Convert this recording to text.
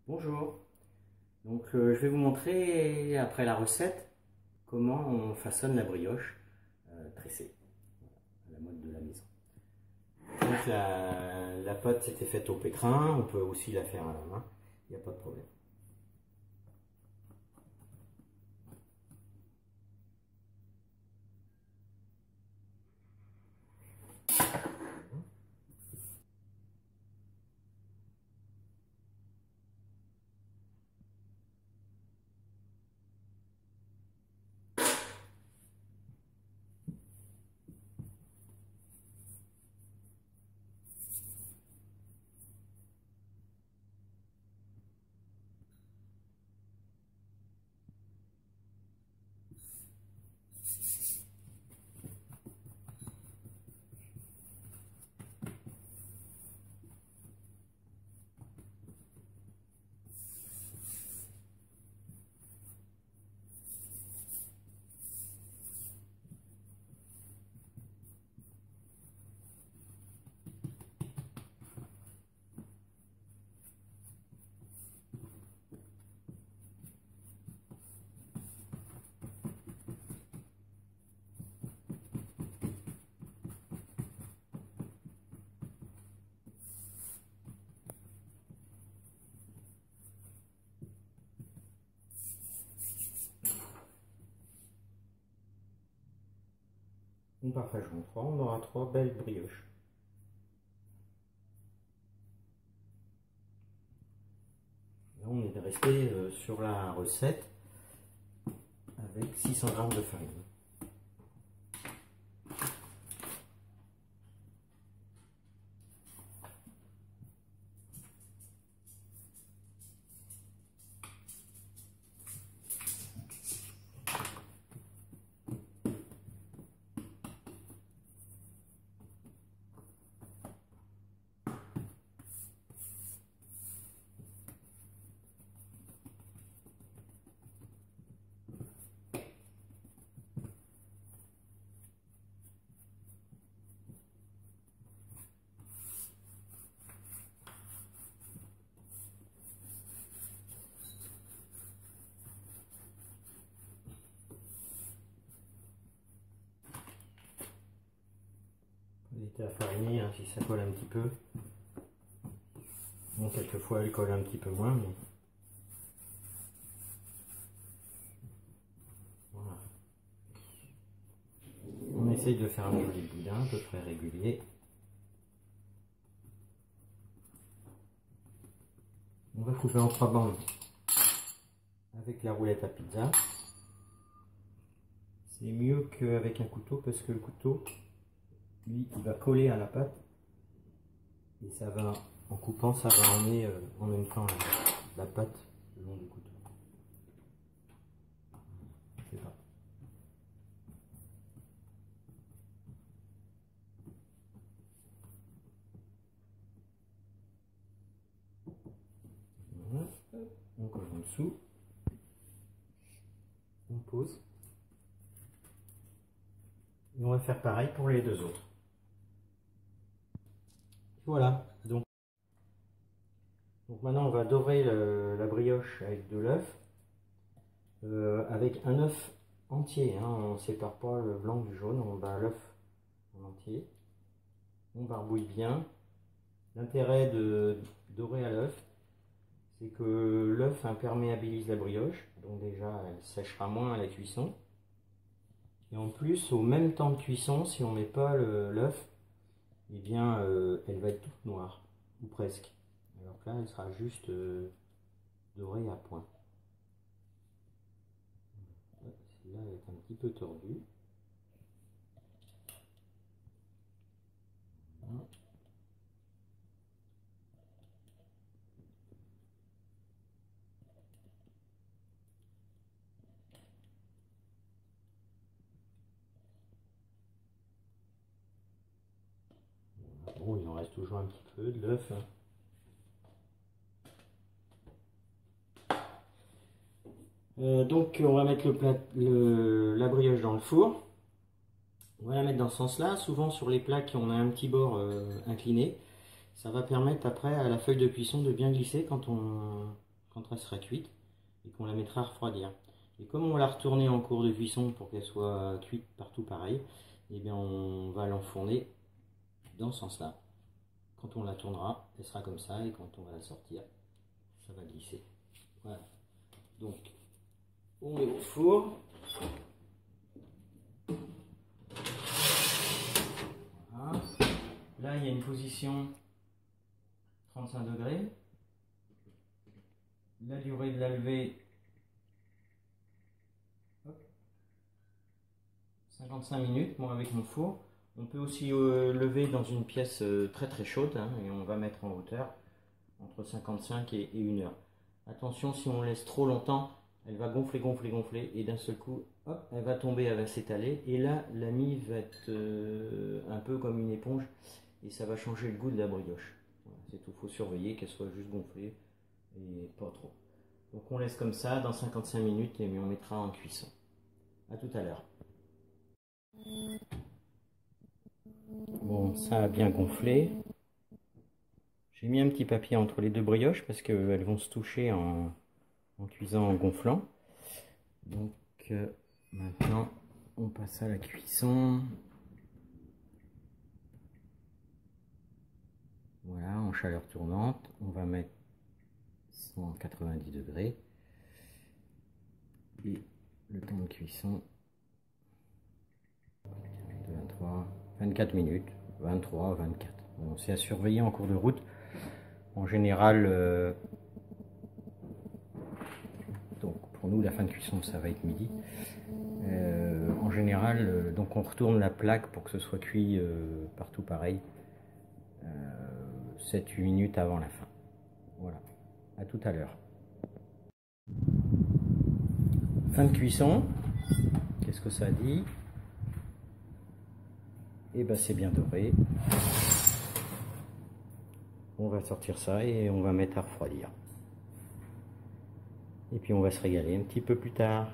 Bonjour, je vais vous montrer après la recette comment on façonne la brioche tressée, à la mode de la maison. Donc la pâte était faite au pétrin, on peut aussi la faire à la main, il n'y a pas de problème. On partage en trois, on aura trois belles brioches. Là, on est resté sur la recette avec 600 g de farine. Éviter à fariner hein, si ça colle un petit peu. Bon, quelquefois elle colle un petit peu moins, mais voilà. On essaye de faire un joli boudin à peu près régulier. On va couper en 3 bandes avec la roulette à pizza. C'est mieux qu'avec un couteau parce que le couteau, lui, il va coller à la pâte et ça va, en coupant, ça va emmener en même temps la pâte le long du couteau. C'est parti. Voilà. On colle en dessous. On pose. Et on va faire pareil pour les deux autres. Voilà. Donc maintenant on va dorer la brioche avec de l'œuf. Avec un œuf entier, hein, on ne sépare pas le blanc du jaune, on bat l'œuf en entier. On barbouille bien. L'intérêt de dorer à l'œuf, c'est que l'œuf imperméabilise la brioche, donc déjà elle séchera moins à la cuisson. Et en plus, au même temps de cuisson, si on ne met pas l'œuf, eh bien elle va être toute noire, ou presque. Alors que là, elle sera juste dorée à point. Celle-là, elle est un petit peu tordue. Voilà. Bon, il en reste toujours un petit peu de l'œuf. Donc on va mettre la brioche dans le four. On va la mettre dans ce sens-là. Souvent sur les plats qui ont un petit bord incliné, ça va permettre après à la feuille de cuisson de bien glisser quand on quand elle sera cuite et qu'on la mettra à refroidir. Et comme on va la retourner en cours de cuisson pour qu'elle soit cuite partout pareil, et bien on va l'enfourner dans ce sens-là. Quand on la tournera, elle sera comme ça, et quand on va la sortir, ça va glisser. Voilà. Donc, on met au four. Voilà. Là, il y a une position 35 degrés. La durée de la levée, 55 minutes, moi avec mon four. On peut aussi lever dans une pièce très très chaude, hein, et on va mettre en hauteur entre 55 et 1 heure. Attention, si on laisse trop longtemps, elle va gonfler, gonfler, gonfler, et d'un seul coup, hop, elle va tomber, elle va s'étaler, et là, la mie va être un peu comme une éponge, et ça va changer le goût de la brioche. Voilà, c'est tout, il faut surveiller qu'elle soit juste gonflée, et pas trop. Donc on laisse comme ça, dans 55 minutes, et on mettra en cuisson. A tout à l'heure. Bon, ça a bien gonflé. J'ai mis un petit papier entre les deux brioches parce qu'elles vont se toucher en cuisant, en gonflant. Donc maintenant, on passe à la cuisson. Voilà, en chaleur tournante. On va mettre 190 degrés. Et le temps de cuisson, 23, 24 minutes. 23, 24. Bon, c'est à surveiller en cours de route. En général, donc pour nous la fin de cuisson ça va être midi. En général, donc on retourne la plaque pour que ce soit cuit partout pareil, 7-8 minutes avant la fin. Voilà, à tout à l'heure. Fin de cuisson, qu'est-ce que ça dit? Et ben c'est bien doré. On va sortir ça et on va mettre à refroidir. Et puis on va se régaler un petit peu plus tard.